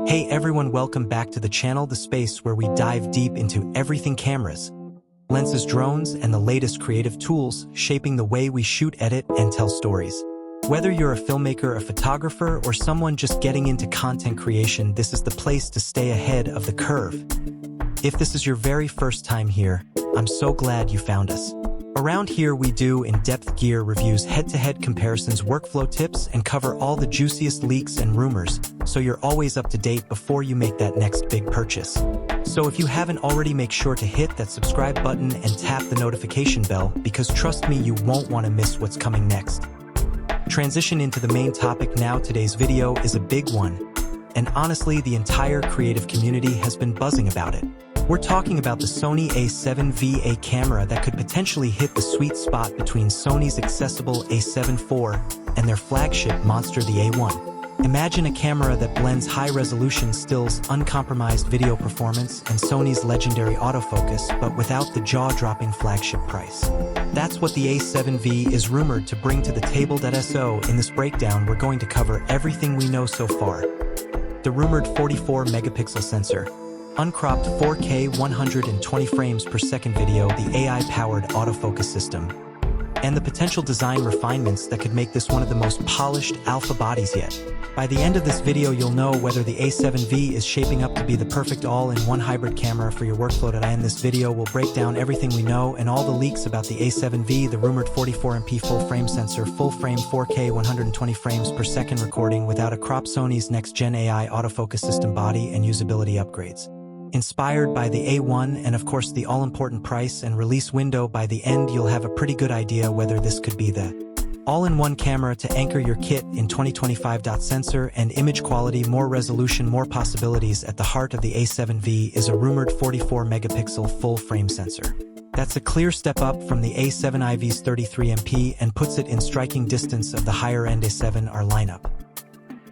Hey everyone, welcome back to the channel, the space where we dive deep into everything cameras, lenses, drones, and the latest creative tools shaping the way we shoot, edit, and tell stories. Whether you're a filmmaker, a photographer, or someone just getting into content creation, this is the place to stay ahead of the curve. If this is your very first time here, I'm so glad you found us. Around here we do in-depth gear reviews, head-to-head comparisons, workflow tips, and cover all the juiciest leaks and rumors, so you're always up to date before you make that next big purchase. So if you haven't already, make sure to hit that subscribe button and tap the notification bell, because trust me, you won't want to miss what's coming next. Transition into the main topic now. Today's video is a big one, and honestly, the entire creative community has been buzzing about it. We're talking about the Sony A7V, a camera that could potentially hit the sweet spot between Sony's accessible A7 IV and their flagship monster, the A1. Imagine a camera that blends high-resolution stills, uncompromised video performance, and Sony's legendary autofocus, but without the jaw-dropping flagship price. That's what the A7V is rumored to bring to the table. So in this breakdown, we're going to cover everything we know so far. The rumored 44-megapixel sensor, uncropped 4K 120 frames per second video, the AI-powered autofocus system, and the potential design refinements that could make this one of the most polished alpha bodies yet. By the end of this video, you'll know whether the A7V is shaping up to be the perfect all-in-one hybrid camera for your workflow. At the end of this video, we'll break down everything we know and all the leaks about the A7V, the rumored 44MP full-frame sensor, full-frame 4K 120 frames per second recording without a crop, Sony's next-gen AI autofocus system body, and usability upgrades. Inspired by the A1 and of course the all-important price and release window. By the end, you'll have a pretty good idea whether this could be the all-in-one camera to anchor your kit in 2025. Sensor and image quality, more resolution, more possibilities. At the heart of the A7V is a rumored 44-megapixel full-frame sensor. That's a clear step up from the A7 IV's 33MP and puts it in striking distance of the higher-end A7 R lineup.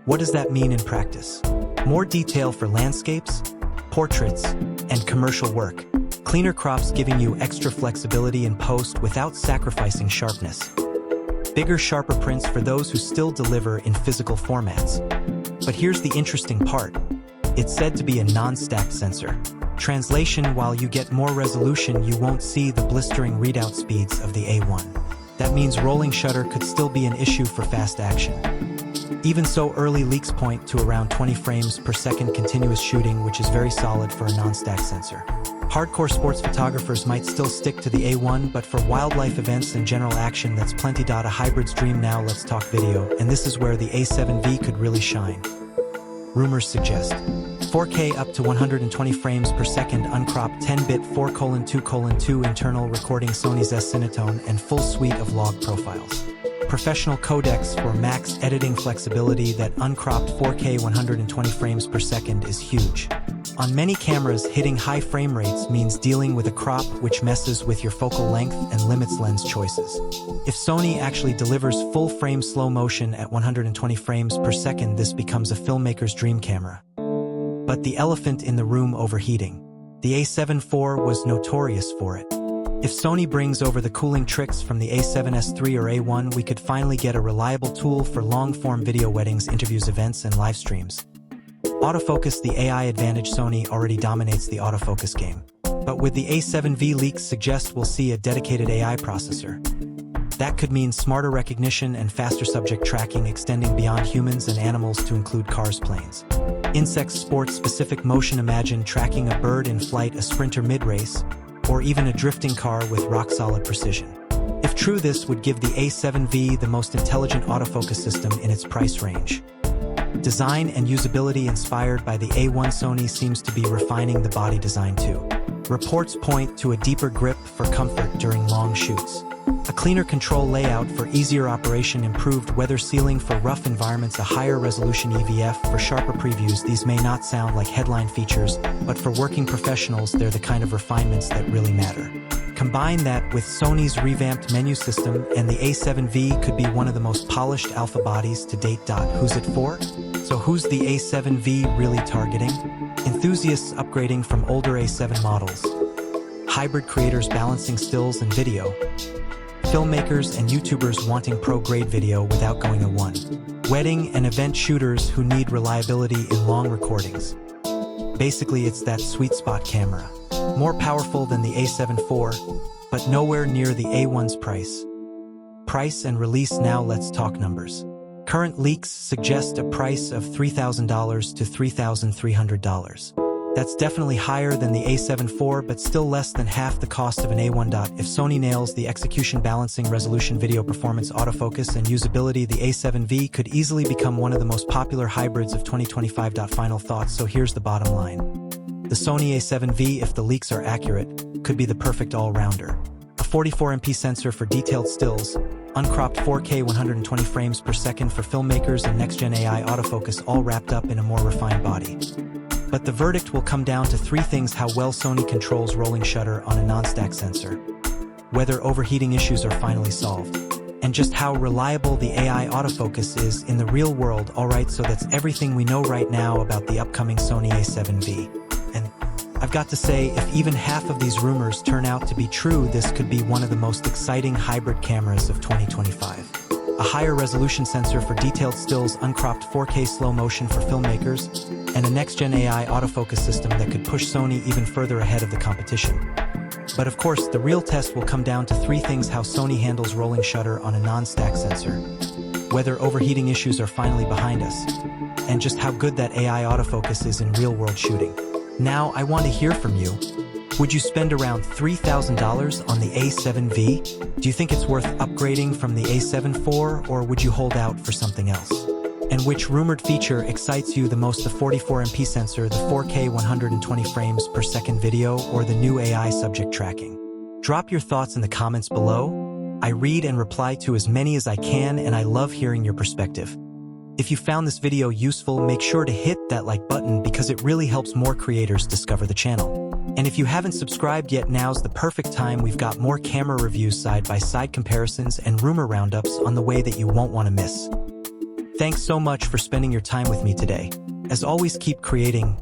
What does that mean in practice? More detail for landscapes, portraits, and commercial work. Cleaner crops, giving you extra flexibility in post without sacrificing sharpness. Bigger, sharper prints for those who still deliver in physical formats. But here's the interesting part. It's said to be a non-stacked sensor. Translation: while you get more resolution, you won't see the blistering readout speeds of the A1. That means rolling shutter could still be an issue for fast action. Even so, early leaks point to around 20 frames per second continuous shooting, which is very solid for a non-stacked sensor. Hardcore sports photographers might still stick to the A1, but for wildlife events and general action, that's plenty. A hybrid's dream. Now let's talk video, and this is where the A7V could really shine. Rumors suggest 4K up to 120 frames per second, uncropped 10-bit 4:2:2 internal recording, Sony's S-Cinetone, and full suite of log profiles. Professional codecs for max editing flexibility. That uncropped 4K 120 frames per second is huge. On many cameras, hitting high frame rates means dealing with a crop which messes with your focal length and limits lens choices. If Sony actually delivers full-frame slow motion at 120 frames per second, this becomes a filmmaker's dream camera. But the elephant in the room: overheating. The A7 IV was notorious for it. If Sony brings over the cooling tricks from the A7S III or A1, we could finally get a reliable tool for long-form video, weddings, interviews, events, and live streams. Autofocus, the AI advantage. Sony already dominates the autofocus game. But with the A7V, leaks suggest we'll see a dedicated AI processor. That could mean smarter recognition and faster subject tracking, extending beyond humans and animals to include cars, planes, insects, sports-specific motion. Imagine tracking a bird in flight, a sprinter mid-race, or even a drifting car with rock-solid precision. If true, this would give the A7V the most intelligent autofocus system in its price range. Design and usability. Inspired by the A1, Sony seems to be refining the body design too. Reports point to a deeper grip for comfort during long shoots, a cleaner control layout for easier operation, improved weather sealing for rough environments, a higher resolution EVF for sharper previews. These may not sound like headline features, but for working professionals, they're the kind of refinements that really matter. Combine that with Sony's revamped menu system, and the A7V could be one of the most polished alpha bodies to date. Who's it for? So who's the A7V really targeting? Enthusiasts upgrading from older A7 models, hybrid creators balancing stills and video, filmmakers and YouTubers wanting pro-grade video without going A1, wedding and event shooters who need reliability in long recordings. Basically, it's that sweet spot camera. More powerful than the A7 IV, but nowhere near the A1's price. Price and release. Now let's talk numbers. Current leaks suggest a price of $3,000 to $3,300. That's definitely higher than the A7 IV, but still less than half the cost of an A1. If Sony nails the execution, balancing, resolution, video performance, autofocus, and usability, the A7V could easily become one of the most popular hybrids of 2025. Final thoughts. So here's the bottom line. The Sony A7V, if the leaks are accurate, could be the perfect all-rounder. A 44MP sensor for detailed stills, uncropped 4K 120 frames per second for filmmakers, and next-gen AI autofocus, all wrapped up in a more refined body. But the verdict will come down to three things: how well Sony controls rolling shutter on a non-stack sensor, whether overheating issues are finally solved, and just how reliable the AI autofocus is in the real world. Alright, so that's everything we know right now about the upcoming Sony A7V. And I've got to say, if even half of these rumors turn out to be true, this could be one of the most exciting hybrid cameras of 2025. A higher resolution sensor for detailed stills, uncropped 4K slow motion for filmmakers, and a next-gen AI autofocus system that could push Sony even further ahead of the competition. But of course, the real test will come down to three things: how Sony handles rolling shutter on a non-stack sensor, whether overheating issues are finally behind us, and just how good that AI autofocus is in real-world shooting. Now, I want to hear from you. Would you spend around $3,000 on the A7V? Do you think it's worth upgrading from the A7 IV, or would you hold out for something else? And which rumored feature excites you the most: the 44MP sensor, the 4K 120 frames per second video, or the new AI subject tracking? Drop your thoughts in the comments below. I read and reply to as many as I can, and I love hearing your perspective. If you found this video useful, make sure to hit that like button because it really helps more creators discover the channel. And if you haven't subscribed yet, now's the perfect time. We've got more camera reviews, side-by-side comparisons, and rumor roundups on the way that you won't want to miss. Thanks so much for spending your time with me today. As always, keep creating,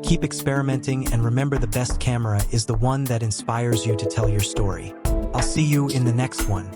keep experimenting, and remember, the best camera is the one that inspires you to tell your story. I'll see you in the next one.